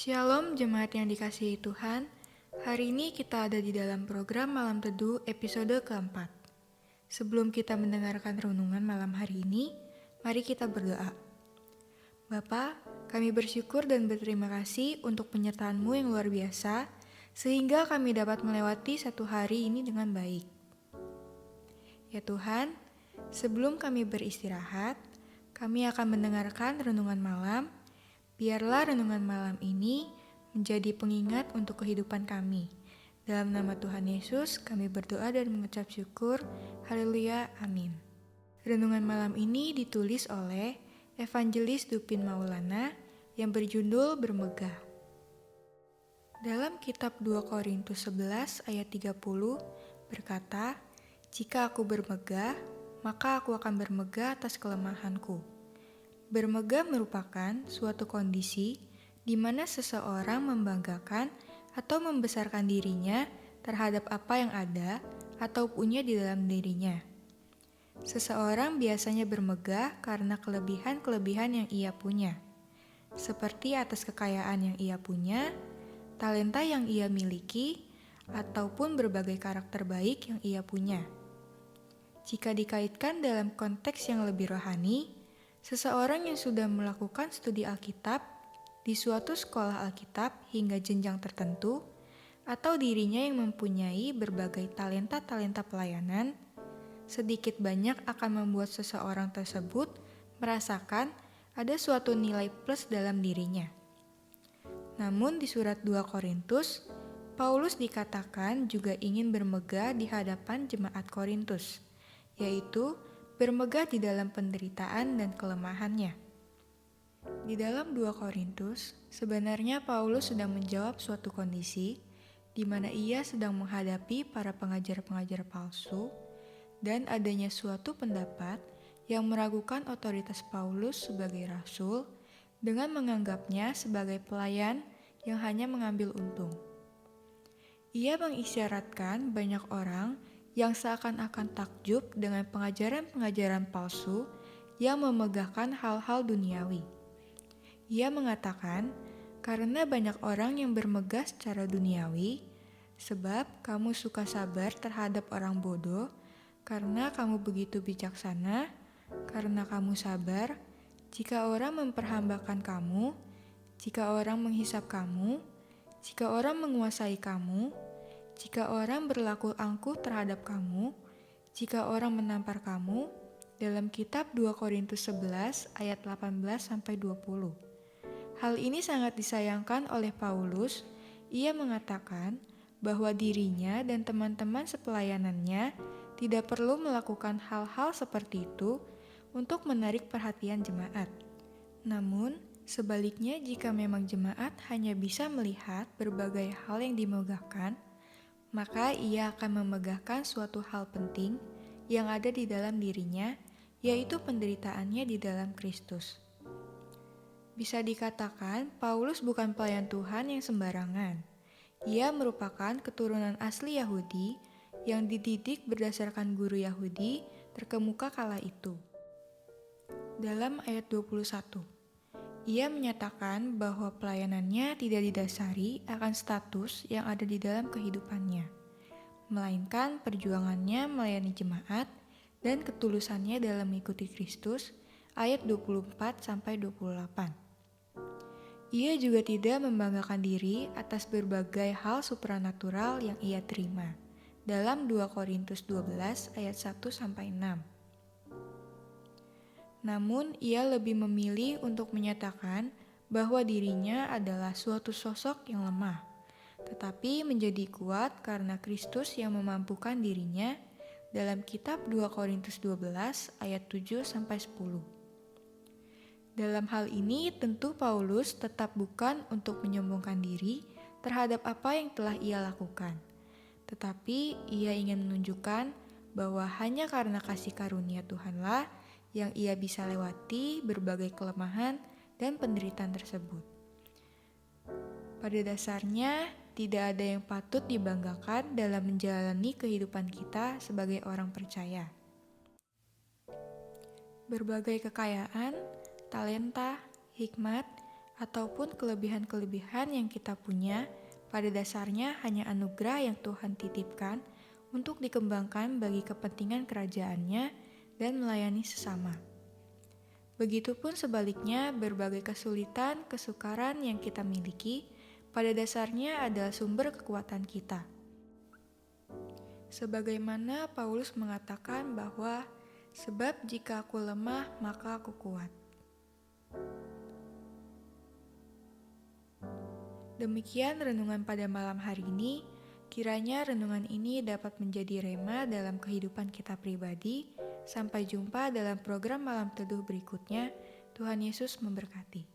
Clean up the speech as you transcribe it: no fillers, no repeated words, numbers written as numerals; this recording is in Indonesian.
Shalom jemaat yang dikasihi Tuhan. Hari ini kita ada di dalam program Malam Teduh episode keempat. Sebelum kita mendengarkan renungan malam hari ini, mari kita berdoa. Bapa, kami bersyukur dan berterima kasih untuk penyertaan-Mu yang luar biasa, sehingga kami dapat melewati satu hari ini dengan baik. Ya Tuhan, sebelum kami beristirahat, kami akan mendengarkan renungan malam. Biarlah renungan malam ini menjadi pengingat untuk kehidupan kami. Dalam nama Tuhan Yesus, kami berdoa dan mengucap syukur. Haleluya, amin. Renungan malam ini ditulis oleh Evangelis Dupin Maulana yang berjudul Bermegah. Dalam kitab 2 Korintus 11 ayat 30 berkata, "Jika aku bermegah, maka aku akan bermegah atas kelemahanku." Bermegah merupakan suatu kondisi di mana seseorang membanggakan atau membesarkan dirinya terhadap apa yang ada atau punya di dalam dirinya. Seseorang biasanya bermegah karena kelebihan-kelebihan yang ia punya, seperti atas kekayaan yang ia punya, talenta yang ia miliki, ataupun berbagai karakter baik yang ia punya. Jika dikaitkan dalam konteks yang lebih rohani, seseorang yang sudah melakukan studi Alkitab di suatu sekolah Alkitab hingga jenjang tertentu, atau dirinya yang mempunyai berbagai talenta-talenta pelayanan, sedikit banyak akan membuat seseorang tersebut merasakan ada suatu nilai plus dalam dirinya. Namun di surat 2 Korintus, Paulus dikatakan juga ingin bermegah di hadapan jemaat Korintus, yaitu bermegah di dalam penderitaan dan kelemahannya. Di dalam 2 Korintus, sebenarnya Paulus sedang menjawab suatu kondisi di mana ia sedang menghadapi para pengajar-pengajar palsu dan adanya suatu pendapat yang meragukan otoritas Paulus sebagai rasul dengan menganggapnya sebagai pelayan yang hanya mengambil untung. Ia mengisyaratkan banyak orang yang seakan-akan takjub dengan pengajaran-pengajaran palsu yang memegahkan hal-hal duniawi. Ia mengatakan, karena banyak orang yang bermegah secara duniawi, sebab kamu suka sabar terhadap orang bodoh, karena kamu begitu bijaksana, karena kamu sabar, jika orang memperhambakan kamu, jika orang menghisap kamu, jika orang menguasai kamu, jika orang berlaku angkuh terhadap kamu, jika orang menampar kamu, dalam kitab 2 Korintus 11 ayat 18-20. Hal ini sangat disayangkan oleh Paulus. Ia mengatakan bahwa dirinya dan teman-teman sepelayanannya tidak perlu melakukan hal-hal seperti itu untuk menarik perhatian jemaat. Namun, sebaliknya jika memang jemaat hanya bisa melihat berbagai hal yang dimegahkan, maka ia akan memegahkan suatu hal penting yang ada di dalam dirinya, yaitu penderitaannya di dalam Kristus. Bisa dikatakan, Paulus bukan pelayan Tuhan yang sembarangan. Ia merupakan keturunan asli Yahudi yang dididik berdasarkan guru Yahudi terkemuka kala itu. Dalam ayat 21, ia menyatakan bahwa pelayanannya tidak didasari akan status yang ada di dalam kehidupannya, melainkan perjuangannya melayani jemaat dan ketulusannya dalam mengikuti Kristus, ayat 24-28. Ia juga tidak membanggakan diri atas berbagai hal supranatural yang ia terima, dalam 2 Korintus 12 ayat 1-6. Namun, ia lebih memilih untuk menyatakan bahwa dirinya adalah suatu sosok yang lemah, tetapi menjadi kuat karena Kristus yang memampukan dirinya, dalam kitab 2 Korintus 12 ayat 7-10. Dalam hal ini tentu Paulus tetap bukan untuk menyombongkan diri terhadap apa yang telah ia lakukan, tetapi ia ingin menunjukkan bahwa hanya karena kasih karunia Tuhanlah yang ia bisa lewati berbagai kelemahan dan penderitaan tersebut. Pada dasarnya, tidak ada yang patut dibanggakan dalam menjalani kehidupan kita sebagai orang percaya. Berbagai kekayaan, talenta, hikmat, ataupun kelebihan-kelebihan yang kita punya, pada dasarnya hanya anugerah yang Tuhan titipkan untuk dikembangkan bagi kepentingan kerajaannya dan melayani sesama. Begitupun sebaliknya, berbagai kesulitan, kesukaran yang kita miliki, pada dasarnya adalah sumber kekuatan kita. Sebagaimana Paulus mengatakan bahwa, sebab jika aku lemah, maka aku kuat. Demikian renungan pada malam hari ini. Kiranya renungan ini dapat menjadi rema dalam kehidupan kita pribadi. Sampai jumpa dalam program Malam Teduh berikutnya. Tuhan Yesus memberkati.